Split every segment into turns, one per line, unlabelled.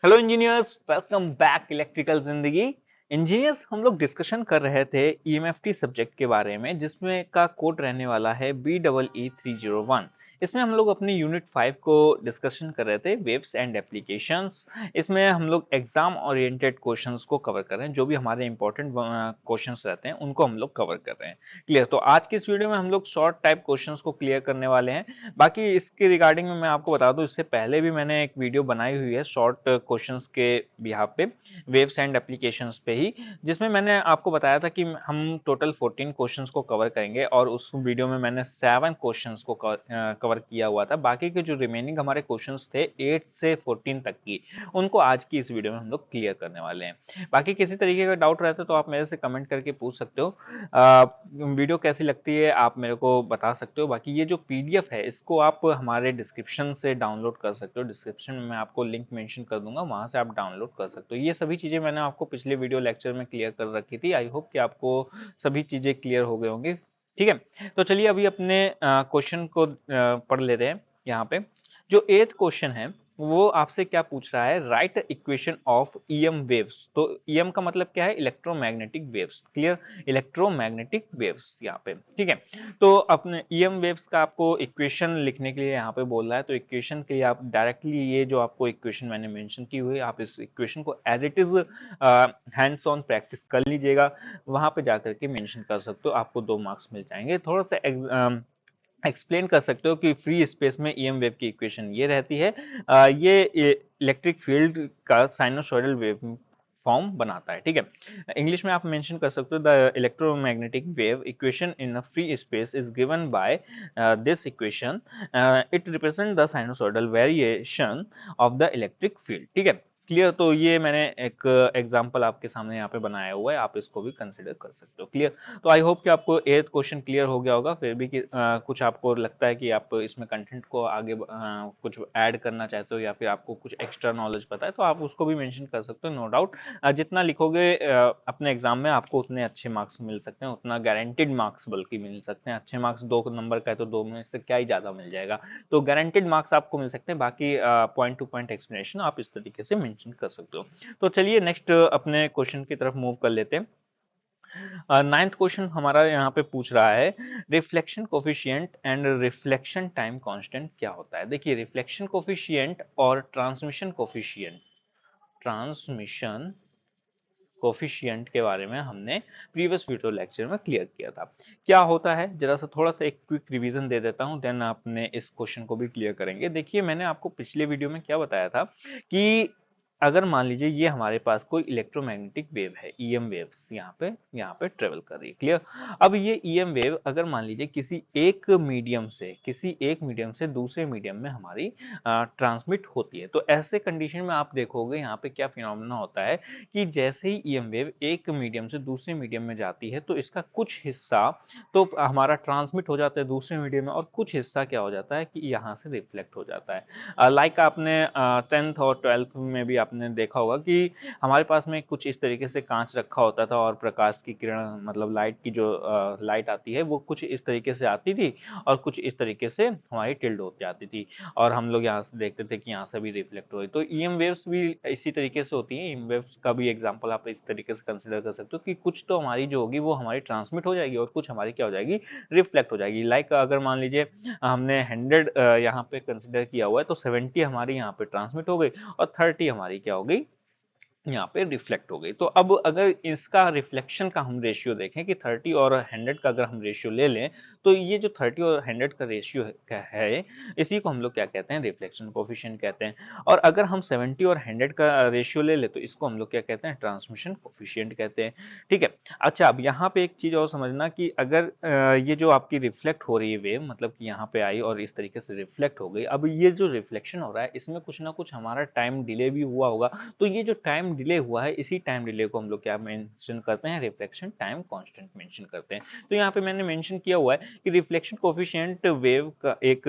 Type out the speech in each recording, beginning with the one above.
Hello engineers, welcome back electrical जिंदगी। Engineers, हम लोग डिस्कशन कर रहे थे ईएमएफटी सब्जेक्ट के बारे में, जिसमें का कोड रहने वाला है BEE 301। इसमें हम लोग अपनी यूनिट 5 को डिस्कशन कर रहे थे, वेव्स एंड एप्लीकेशंस। इसमें हम लोग एग्जाम ओरिएंटेड क्वेश्चंस को कवर कर रहे हैं, जो भी हमारे इंपॉर्टेंट क्वेश्चंस रहते हैं उनको हम लोग कवर कर रहे हैं। क्लियर? तो आज की इस वीडियो में हम लोग शॉर्ट टाइप क्वेश्चंस को क्लियर करने वाले हैं। बाकी इसके रिगार्डिंग में मैं आपको बता दूं, इससे पहले भी मैंने एक वीडियो बनाई हुई है शॉर्ट क्वेश्चंस के बिहाफ पे, वेव्स एंड एप्लीकेशंस पे ही, जिसमें मैंने आपको बताया था कि हम टोटल 14 क्वेश्चंस को कवर करेंगे, और उस वीडियो में मैंने 7 क्वेश्चंस को कवर किया हुआ था। बाकी के जो रिमेनिंग हमारे क्वेश्चंस थे 8 से 14 तक की, उनको आज की इस वीडियो में हम लोग क्लियर करने वाले हैं। बाकी किसी तरीके का डाउट रहता है तो आप मेरे से कमेंट करके पूछ सकते हो। वीडियो कैसी लगती है आप मेरे को बता सकते हो। बाकी ये जो पीडीएफ है, इसको आप हमारे डिस्क्रिप्शन से डाउनलोड कर सकते हो। डिस्क्रिप्शन में मैं आपको लिंक मेंशन कर दूंगा, वहां से आप डाउनलोड कर सकते हो। ये सभी चीजें मैंने आपको पिछले वीडियो लेक्चर में क्लियर कर रखी थी। आई होप कि आपको सभी चीजें क्लियर हो गए होंगे। ठीक है, तो चलिए अभी अपने क्वेश्चन को पढ़ लेते हैं। यहाँ पे जो एथ क्वेश्चन है, वो आपसे क्या पूछ रहा है, right equation of EM waves. तो ईएम का मतलब क्या है, electromagnetic waves. Clear? Electromagnetic waves यहाँ पे। ठीक है, तो अपने ईएम वेव्स का आपको इक्वेशन लिखने के लिए यहाँ पे बोल रहा है, तो इक्वेशन के लिए आप डायरेक्टली ये जो आपको इक्वेशन मैंने मेंशन की हुई है, आप इस इक्वेशन को as it is hands on practice कर लीजिएगा। वहां पे जाकर के मेंशन कर सकते हो, आपको 2 मार्क्स मिल जाएंगे। थोड़ा सा एक्सप्लेन कर सकते हो कि फ्री स्पेस में ईएम वेव की इक्वेशन ये रहती है। ये इलेक्ट्रिक फील्ड का साइनोसॉइडल वेव फॉर्म बनाता है। ठीक है, इंग्लिश में आप मेंशन कर सकते हो, the electromagnetic wave equation in a free space is given by this equation. It represent the sinusoidal variation of the electric field. ठीक है, क्लियर? तो ये मैंने एक एग्जांपल आपके सामने यहाँ पे बनाया हुआ है, आप इसको भी कंसिडर कर सकते हो। क्लियर? तो आई होप कि आपको एथ क्वेश्चन क्लियर हो गया होगा। फिर भी कि कुछ आपको लगता है कि आप इसमें कंटेंट को आगे कुछ ऐड करना चाहते हो, या फिर आपको कुछ एक्स्ट्रा नॉलेज पता है, तो आप उसको भी मेंशन कर सकते हो। नो डाउट, जितना लिखोगे अपने एग्जाम में, आपको उतने अच्छे मार्क्स मिल सकते हैं, उतना गारंटेड मार्क्स बल्कि मिल सकते हैं। अच्छे मार्क्स 2 नंबर का है तो 2 में से क्या ही ज्यादा मिल जाएगा। तो गारंटेड मार्क्स आपको मिल सकते हैं। बाकी पॉइंट टू पॉइंट एक्सप्लेनेशन आप इस तरीके से मेंशन कर सकते हो। तो चलिए नेक्स्ट अपने क्वेश्चन की तरफ मूव कर लेते हैं। नाइन्थ क्वेश्चन हमारा यहाँ पे पूछ रहा है, reflection coefficient and reflection time constant क्या होता है। देखिए, रिफ्लेक्शन कोफिशिएंट और ट्रांसमिशन कोफिशिएंट के बारे में हमने प्रीवियस वीडियो लेक्चर में क्लियर किया था। क्या होता है, जरा सा थोड़ा सा एक क्विक रिवीजन दे देता हूं, देन आपने इस क्वेश्चन को भी क्लियर करेंगे। देखिए, मैंने आपको पिछले वीडियो में क्या बताया था कि अगर मान लीजिए ये हमारे पास कोई इलेक्ट्रोमैग्नेटिक वेव है, ईएम वेव्स यहाँ पे ट्रेवल कर रही है। क्लियर? अब ये ईएम वेव अगर मान लीजिए किसी एक मीडियम से दूसरे मीडियम में हमारी ट्रांसमिट होती है, तो ऐसे कंडीशन में आप देखोगे यहाँ पे क्या फिनोमेना होता है कि जैसे ही ईएम वेव एक मीडियम से दूसरे मीडियम में जाती है, तो इसका कुछ हिस्सा तो हमारा ट्रांसमिट हो जाता है दूसरे मीडियम में, और कुछ हिस्सा क्या हो जाता है कि यहाँ से रिफ्लेक्ट हो जाता है। लाइक आपने 10th और 12th में भी आपने देखा होगा कि हमारे पास में कुछ इस तरीके से कांच रखा होता था, और प्रकाश की किरण मतलब लाइट की जो लाइट आती है वो कुछ इस तरीके से आती थी, और कुछ इस तरीके से हमारी टिल्ड होती आती थी, और हम लोग यहाँ से देखते थे कि यहाँ से भी रिफ्लेक्ट हो रही। तो ईएम वेव्स भी इसी तरीके से होती हैं। ईएम वेव्स का भी एग्जांपल आप इस तरीके से कंसिडर कर सकते हो कि कुछ तो हमारी जो होगी वो हमारी ट्रांसमिट हो जाएगी, और कुछ हमारी क्या हो जाएगी, रिफ्लेक्ट हो जाएगी। लाइक अगर मान लीजिए हमने 100 यहाँ पे कंसिडर किया हुआ है, तो 70 हमारी यहाँ पे ट्रांसमिट हो गई, और 30 हमारी क्या हो गई, यहाँ पे रिफ्लेक्ट हो गई। तो अब अगर इसका रिफ्लेक्शन का हम रेशियो देखें कि 30 और 100 का अगर हम रेशियो ले लें, तो ये जो 30 और 100 का रेशियो है, इसी को हम लोग क्या कहते हैं, रिफ्लेक्शन कोफिशिएंट कहते हैं। और अगर हम 70 और 100 का रेशियो ले ले, तो इसको हम लोग क्या कहते हैं, ट्रांसमिशन कोफिशिएंट कहते हैं। ठीक है, अच्छा, अब यहाँ पे एक चीज और समझना कि अगर ये जो आपकी रिफ्लेक्ट हो रही है वेव, मतलब कि यहाँ पे आई और इस तरीके से रिफ्लेक्ट हो गई, अब ये जो रिफ्लेक्शन हो रहा है इसमें कुछ ना कुछ हमारा टाइम डिले भी हुआ होगा। तो ये जो टाइम डिले हुआ है, इसी टाइम डिले को हम लोग क्या मेंशन करते हैं, रिफ्लेक्शन टाइम कांस्टेंट मेंशन करते हैं। तो यहाँ पे मैंने मेंशन किया हुआ है कि रिफ्लेक्शन कोफिशिएंट वेव का एक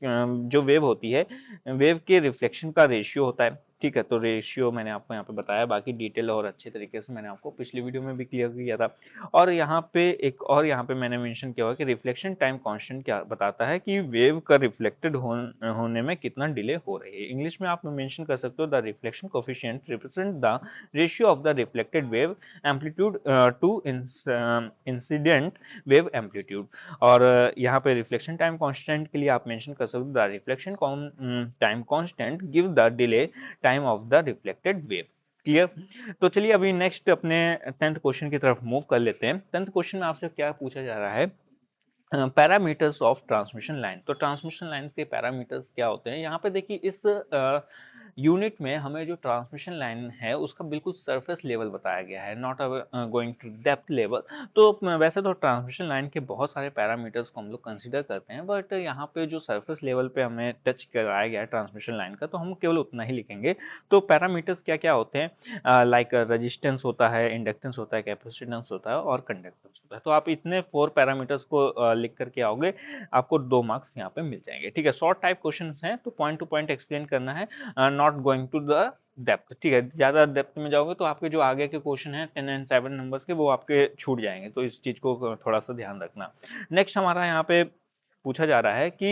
जो वेव होती है, वेव के रिफ्लेक्शन का रेशियो होता है। ठीक है। तो रेशियो मैंने आपको यहाँ पे बताया, बाकी डिटेल और अच्छे तरीके से मैंने आपको पिछली वीडियो में भी क्लियर किया था। और यहाँ पे एक और यहाँ पे मैंने मेंशन किया हुआ कि रिफ्लेक्शन टाइम कांस्टेंट क्या बताता है कि वेव का रिफ्लेक्टेड होने में कितना डिले हो रही है। इंग्लिश में आप मेंशन कर सकते हो the reflection coefficient represent the ratio of the reflected wave amplitude to incident wave amplitude. और यहाँ पे रिफ्लेक्शन टाइम कांस्टेंट के लिए आप मेंशन कर सकते हो the reflection time constant give the delay time of the reflected wave. Clear? तो चलिए अभी नेक्स्ट अपने 10th क्वेश्चन की तरफ मूव कर लेते हैं। 10th क्वेश्चन में आपसे क्या पूछा जा रहा है, पैरामीटर्स ऑफ ट्रांसमिशन लाइन। तो ट्रांसमिशन लाइन के पैरामीटर्स क्या होते हैं, यहाँ पे देखिए इस यूनिट में हमें जो ट्रांसमिशन लाइन है उसका बिल्कुल सरफेस लेवल बताया गया है, not going to depth level. तो वैसे तो ट्रांसमिशन लाइन के बहुत सारे पैरामीटर्स को हम लोग कंसीडर करते हैं, बट यहाँ पे जो सरफेस लेवल पे हमें टच कराया गया है ट्रांसमिशन लाइन का, तो हम केवल उतना ही लिखेंगे। तो पैरामीटर्स क्या क्या होते हैं, लाइक रेजिस्टेंस होता है, इंडक्टेंस होता है, कैपेसिटेंस होता है और कंडक्टेंस होता है। तो आप इतने 4 पैरामीटर्स को लिख करके आओगे, आपको 2 मार्क्स यहाँ पे मिल जाएंगे। ठीक है, शॉर्ट टाइप क्वेश्चन हैं तो पॉइंट टू पॉइंट एक्सप्लेन करना है, not going to the depth. ठीक है, ज्यादा डेप्थ में जाओगे तो आपके जो आगे के क्वेश्चन हैं 10 एंड 7 नंबर्स के, वो आपके छूट जाएंगे। तो इस चीज को थोड़ा सा ध्यान रखना। नेक्स्ट हमारा यहाँ पे पूछा जा रहा है कि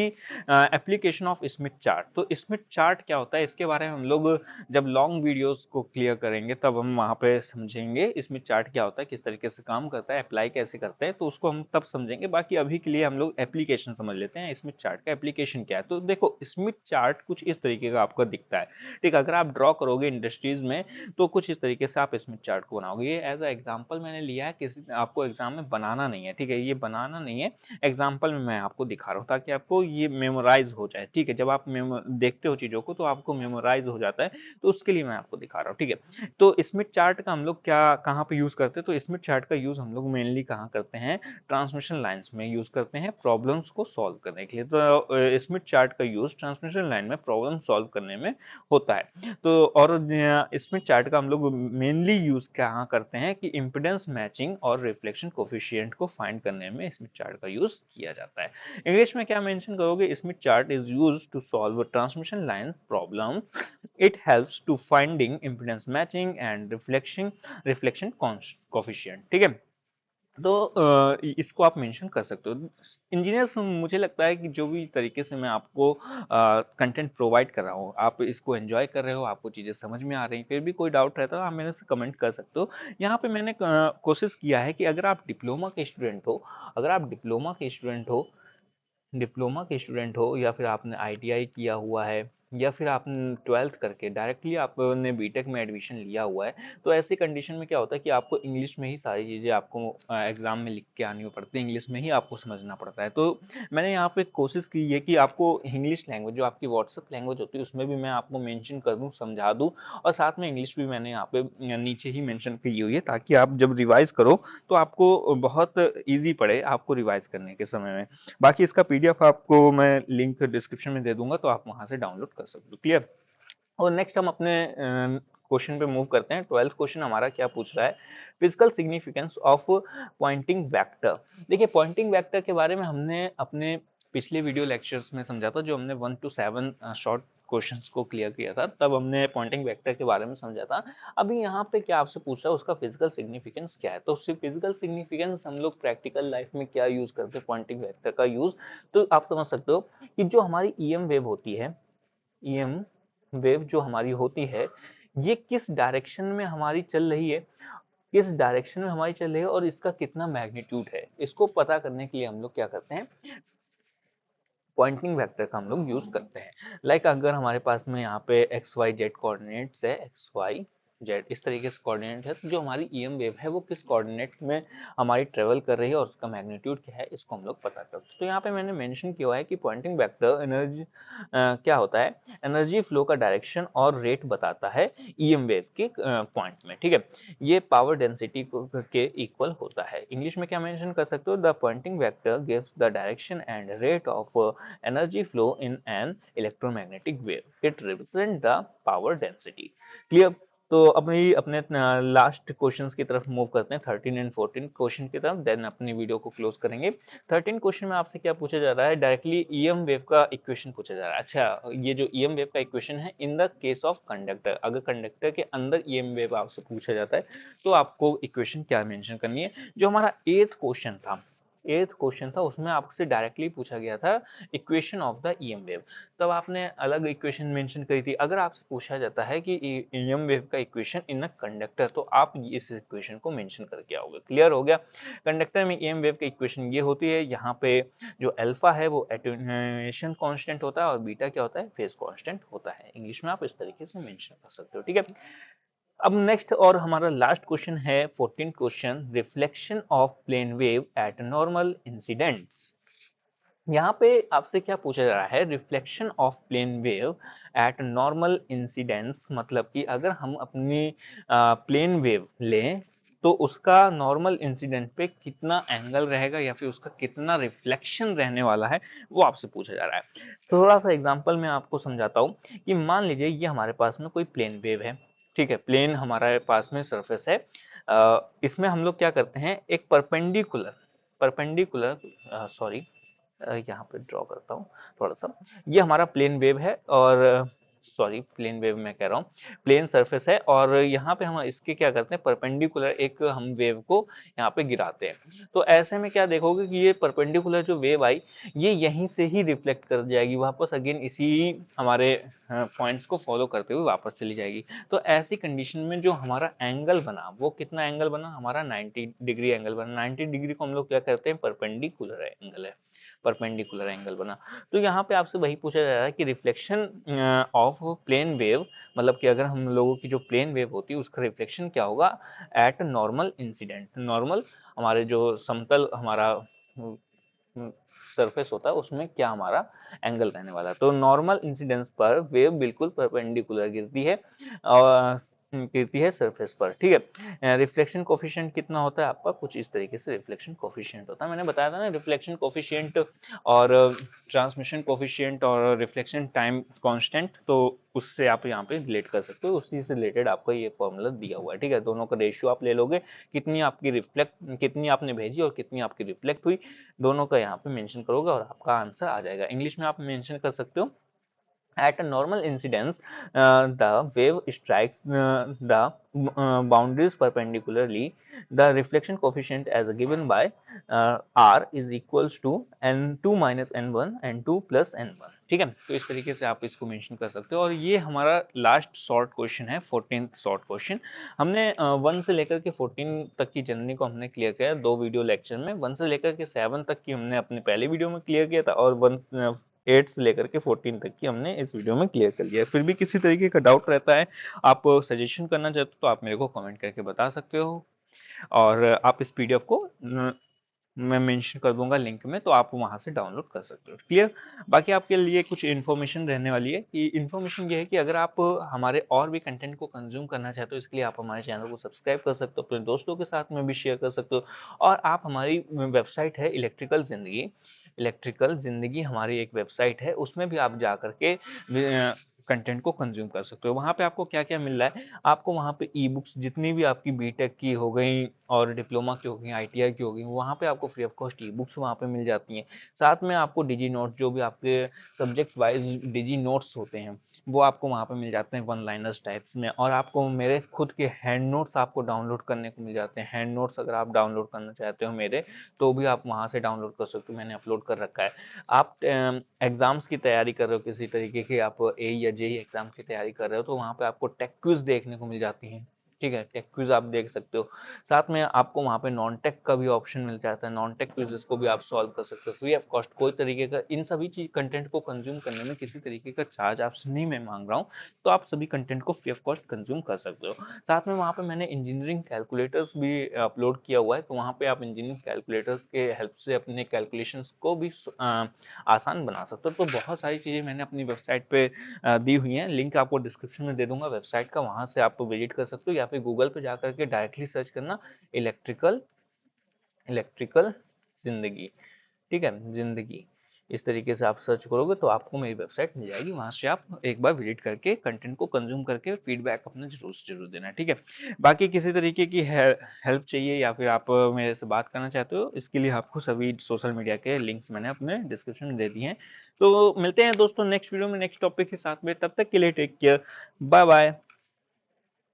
एप्लीकेशन ऑफ स्मिथ चार्ट। तो स्मिथ चार्ट क्या होता है, इसके बारे में हम लोग जब लॉन्ग वीडियोस को क्लियर करेंगे तब हम वहां पे समझेंगे स्मिथ चार्ट क्या होता है, किस तरीके से काम करता है, अप्लाई कैसे करते हैं, तो उसको हम तब समझेंगे। बाकी अभी के लिए हम लोग एप्लीकेशन समझ लेते हैं, स्मिथ चार्ट का एप्लीकेशन क्या है। तो देखो स्मिथ चार्ट कुछ इस तरीके का आपको दिखता है। ठीक, अगर आप ड्रॉ करोगे इंडस्ट्रीज में तो कुछ इस तरीके से आप स्मिथ चार्ट को बनाओगे। ये एज अ एग्जाम्पल मैंने लिया है, किसी आपको एग्जाम में बनाना नहीं है। ठीक है, ये बनाना नहीं है, एग्जाम्पल में मैं आपको दिखा रहा हूँ ताकि आपको ये मेमोराइज हो जाए। ठीक है, जब आप देखते हो चीजों को तो आपको मेमोराइज हो जाता है, तो उसके लिए मैं आपको दिखा रहा हूँ। ठीक है, तो स्मिथ चार्ट का हम लोग क्या कहाँ पे यूज करते हैं, तो स्मिथ चार्ट का यूज हम लोग मेनली कहाँ करते हैं, ट्रांसमिशन लाइंस में यूज करते हैं प्रॉब्लम्स को सॉल्व करने के लिए। तो स्मिथ चार्ट का यूज ट्रांसमिशन लाइन में प्रॉब्लम सॉल्व करने में होता है। तो और स्मिथ चार्ट का हम लोग मेनली यूज कहाँ करते हैं कि इम्पीडेंस मैचिंग और रिफ्लेक्शन कोफिशिएंट को फाइंड करने में स्मिथ चार्ट का यूज किया जाता है। इंग्लिश में क्या मेंशन करोगे, Smith chart is used to solve transmission line problem. It helps to finding impedance matching and reflection coefficient. ठीक है, तो इसको आप मेंशन कर सकते हो। इंजीनियर्स, मुझे लगता है कि जो भी तरीके से मैं आपको कंटेंट प्रोवाइड कर रहा हूँ, आप इसको एंजॉय कर रहे हो, आपको चीज़ें समझ में आ रही हैं, फिर भी कोई डाउट रहता है आप मेरे से कमेंट कर सकते हो। यहाँ पे मैंने कोशिश किया है कि अगर आप डिप्लोमा के स्टूडेंट हो, अगर आप डिप्लोमा के स्टूडेंट हो या फिर आपने आईटीआई किया हुआ है या फिर आपने 12th करके डायरेक्टली आपने बीटेक में एडमिशन लिया हुआ है, तो ऐसी कंडीशन में क्या होता है कि आपको इंग्लिश में ही सारी चीज़ें आपको एग्जाम में लिख के आनी पड़ती है, इंग्लिश में ही आपको समझना पड़ता है। तो मैंने यहाँ पे कोशिश की है कि आपको इंग्लिश लैंग्वेज जो आपकी व्हाट्सएप लैंग्वेज होती है उसमें भी मैं आपको मेंशन कर दूँ, समझा दूँ, और साथ में इंग्लिश भी मैंने यहाँ पे नीचे ही मेंशन की हुई है ताकि आप जब रिवाइज करो तो आपको बहुत ईजी पड़े आपको रिवाइज करने के समय में। बाकी इसका पीडीएफ आपको मैं लिंक डिस्क्रिप्शन में दे दूंगा, तो आप वहां से डाउनलोड कर सकते हो। क्लियर? और नेक्स्ट हम अपने क्वेश्चन पे मूव करते हैं। 12th क्वेश्चन हमारा क्या पूछ रहा है, physical significance of Poynting vector. देखिए पॉइंटिंग वेक्टर के बारे में हमने अपने पिछले वीडियो लेक्चर्स में समझा था, जो हमने 1 to 7 शॉर्ट क्वेश्चंस को क्लियर किया था, तब हमने पॉइंटिंग वेक्टर के बारे में समझा था। अभी यहाँ पे क्या आपसे पूछ रहा है, उसका फिजिकल सिग्निफिकेंस क्या है। तो उससे फिजिकल सिग्निफिकेंस हम लोग प्रैक्टिकल लाइफ में क्या यूज करते हैं पॉइंटिंग वेक्टर का यूज, तो आप समझ सकते हो कि जो हमारी ईएम वेव होती है, ईएम वेव जो हमारी होती है, ये किस डायरेक्शन में हमारी चल रही है, किस डायरेक्शन में हमारी चल रही है और इसका कितना मैग्नीट्यूड है, इसको पता करने के लिए हम लोग क्या करते हैं, पॉइंटिंग वेक्टर का हम लोग यूज करते हैं। लाइक अगर हमारे पास में यहाँ पे एक्स वाई जेड कोऑर्डिनेट्स है, एक्स वाई जेड इस तरीके से कोऑर्डिनेट है, तो जो हमारी ईएम वेव है वो किस कोऑर्डिनेट में हमारी ट्रेवल कर रही है और उसका मैग्नीट्यूड क्या है, इसको हम लोग पता करते हैं। तो यहाँ पे मैंने मेंशन किया हुआ है कि पॉइंटिंग वेक्टर एनर्जी क्या होता है, एनर्जी फ्लो का डायरेक्शन और रेट बताता है ईएम वेव के पॉइंट में। ठीक है, ये पावर डेंसिटी के इक्वल होता है। इंग्लिश में क्या मेंशन कर सकते हो, the Poynting vector gives the direction and rate of energy flow in an electromagnetic wave. It represents the power density. Clear? तो अपने अपने लास्ट क्वेश्चंस की तरफ मूव करते हैं, 13 एंड 14 क्वेश्चन की तरफ, देन अपनी वीडियो को क्लोज करेंगे। 13 क्वेश्चन में आपसे क्या पूछा जा रहा है, डायरेक्टली ईएम वेव का इक्वेशन पूछा जा रहा है। अच्छा, ये जो ईएम वेव का इक्वेशन है in the case of conductor, अगर कंडक्टर के अंदर ईएम वेव आपसे पूछा जाता है तो आपको इक्वेशन क्या मेंशन करनी है। जो हमारा 8th क्वेश्चन था उसमें आपसे डायरेक्टली पूछा गया था equation of the EM wave, तब आपने अलग इक्वेशन मेंशन करी थी। अगर आपसे पूछा जाता है कि ईएम वेव का इक्वेशन इन अ कंडक्टर, तो आप इस इक्वेशन को मेंशन करके आओगे। क्लियर हो गया। कंडक्टर में ईएम वेव की इक्वेशन ये होती है, यहाँ पे जो अल्फा है वो एटेन्यूएशन कांस्टेंट होता है और बीटा क्या होता है, फेज कांस्टेंट होता है। इंग्लिश में आप इस तरीके से मेंशन कर सकते हो, ठीक है। अब नेक्स्ट और हमारा लास्ट क्वेश्चन है 14 question, reflection of plane wave at normal incidents. यहाँ पे आपसे क्या पूछा जा रहा है, reflection of plane wave at normal incidence, मतलब कि अगर हम अपनी प्लेन वेव लें तो उसका नॉर्मल इंसिडेंट पे कितना एंगल रहेगा या फिर उसका कितना रिफ्लेक्शन रहने वाला है, वो आपसे पूछा जा रहा है। थोड़ा सा एग्जांपल मैं आपको समझाता हूँ कि मान लीजिए ये हमारे पास में कोई प्लेन वेव है, ठीक है, प्लेन हमारे पास में सरफेस है। इसमें हम लोग क्या करते हैं, एक परपेंडिकुलर परपेंडिकुलर सॉरी यहाँ पे ड्रॉ करता हूँ थोड़ा सा। ये हमारा प्लेन वेव है और सॉरी प्लेन वेव मैं कह रहा हूँ, प्लेन सरफेस है, और यहाँ पे हम इसके क्या करते हैं, परपेंडिकुलर एक हम वेव को यहाँ पे गिराते हैं। तो ऐसे में क्या देखोगे कि ये परपेंडिकुलर जो वेव आई, ये यहीं से ही रिफ्लेक्ट कर जाएगी वापस, अगेन इसी हमारे पॉइंट्स को फॉलो करते हुए वापस चली जाएगी। तो ऐसी कंडीशन में जो हमारा एंगल बना, वो कितना एंगल बना, हमारा 90 डिग्री एंगल बना। 90 डिग्री को हम लोग क्या करते हैं, परपेंडिकुलर एंगल है, परपेंडिकुलर एंगल बना। तो यहाँ पे आपसे वही पूछा जा रहा है कि रिफ्लेक्शन ऑफ प्लेन वेव, मतलब कि अगर हम लोगों की जो प्लेन वेव होती है उसका रिफ्लेक्शन क्या होगा एट नॉर्मल इंसिडेंट। नॉर्मल हमारे जो समतल हमारा सरफेस होता है उसमें क्या हमारा एंगल रहने वाला है। तो नॉर्मल इंसिडेंस पर वेव बिल्कुल परपेंडिकुलर गिरती है सरफेस पर, ठीक है। रिफ्लेक्शन कोफिशिएंट कितना होता है आपका, कुछ इस तरीके से रिफ्लेक्शन कोफिशिएंट होता है। मैंने बताया था ना, रिफ्लेक्शन कोफिशिएंट और ट्रांसमिशन कोफिशिएंट और रिफ्लेक्शन टाइम कांस्टेंट, तो उससे आप यहाँ पे रिलेट कर सकते हो, उसी से रिलेटेड आपका ये फॉर्मूला दिया हुआ है, ठीक है। दोनों का रेशियो आप ले लोगे, कितनी आपने भेजी और कितनी आपकी रिफ्लेक्ट हुई, दोनों का यहाँ पे मेंशन करोगे और आपका आंसर आ जाएगा। इंग्लिश में आप मेंशन कर सकते हो, at a normal incidence, the wave strikes the boundaries perpendicularly. The reflection coefficient as given by R is equals to n2 minus n1 n2 plus n1, ठीक है। तो इस तरीके से आप इसको मेंशन कर सकते हो। और ये हमारा लास्ट शॉर्ट क्वेश्चन है, 14th शॉर्ट क्वेश्चन। हमने 1 से लेकर के 14 तक की जर्नी को हमने क्लियर किया 2 वीडियो लेक्चर में। 1 से लेकर के 7 तक की हमने अपने पहले वीडियो में क्लियर किया था, और 8 से लेकर के 14 तक की हमने इस वीडियो में क्लियर कर लिया है। फिर भी किसी तरीके का डाउट रहता है, आप सजेशन करना चाहते हो तो आप मेरे को कमेंट करके बता सकते हो, और आप इस पीडीएफ को मैं मेंशन कर दूंगा लिंक में, तो आप वहां से डाउनलोड कर सकते हो। क्लियर। बाकी आपके लिए कुछ इन्फॉर्मेशन रहने वाली है, कि इन्फॉर्मेशन ये है कि अगर आप हमारे और भी कंटेंट को कंज्यूम करना चाहते हो, इसके लिए आप हमारे चैनल को सब्सक्राइब कर सकते हो, अपने दोस्तों के साथ में भी शेयर कर सकते हो। और आप हमारी वेबसाइट है इलेक्ट्रिकल जिंदगी हमारी एक वेबसाइट है, उसमें भी आप जा करके कंटेंट को कंज्यूम कर सकते हो। वहाँ पे आपको क्या क्या मिल रहा है, आपको वहाँ पे ई बुक्स जितनी भी आपकी बीटेक की हो गई और डिप्लोमा की हो गई, आईटीआई की हो गई, वहाँ पे आपको free of cost e books वहाँ पे मिल जाती हैं। साथ में आपको डिजी नोट, जो भी आपके सब्जेक्ट वाइज डिजी नोट्स होते हैं, वो आपको वहाँ पे मिल जाते हैं वन लाइनर्स टाइप्स में। और आपको मेरे खुद के हैंड नोट्स आपको डाउनलोड करने को मिल जाते हैं। हैंड नोट्स अगर आप डाउनलोड करना चाहते हो मेरे, तो भी आप वहाँ से डाउनलोड कर सकते हो, मैंने अपलोड कर रखा है। आप एग्जाम्स की तैयारी कर रहे हो किसी तरीके की, आप ए या जेई एग्जाम की तैयारी कर रहे हो, तो वहाँ पे आपको टेक क्विज देखने को मिल जाती हैं, ठीक है। टेक क्विज आप देख सकते हो। साथ में आपको वहाँ पे नॉन टेक का भी ऑप्शन मिल जाता है, नॉन टेक क्विजेस को भी आप सॉल्व कर सकते हो फ्री ऑफ कॉस्ट। कोई तरीके का इन सभी चीज कंटेंट को कंज्यूम करने में किसी तरीके का चार्ज आपसे नहीं मैं मांग रहा हूँ, तो आप सभी कंटेंट को फ्री ऑफ कॉस्ट कंज्यूम कर सकते हो। साथ में वहाँ पे मैंने इंजीनियरिंग कैलकुलेटर्स भी अपलोड किया हुआ है, तो वहाँ पे आप इंजीनियरिंग कैलकुलेटर्स के हेल्प से अपने कैलकुलेशंस को भी आसान बना सकते हो। तो बहुत सारी चीज़ें मैंने अपनी वेबसाइट पे दी हुई हैं, लिंक आपको डिस्क्रिप्शन में दे दूंगा वेबसाइट का, वहाँ से आप विजिट कर सकते हो, या फिर गूगल पे जा करके डायरेक्टली सर्च करना इलेक्ट्रिकल इलेक्ट्रिकल जिंदगी, ठीक है, जिंदगी। इस तरीके से आप सर्च करोगे तो आपको मेरी वेबसाइट मिल जाएगी, वहां से आप एक बार विजिट करके कंटेंट को कंज्यूम करके फीडबैक अपना जरूर से जरूर देना, ठीक है। बाकी किसी तरीके की हेल्प चाहिए या फिर आप मेरे से बात करना चाहते हो, इसके लिए आपको सभी सोशल मीडिया के लिंक्स मैंने अपने डिस्क्रिप्शन में दे दिए हैं। तो मिलते हैं दोस्तों नेक्स्ट वीडियो में नेक्स्ट टॉपिक के साथ में, तब तक के लिए टेक केयर, बाय बाय।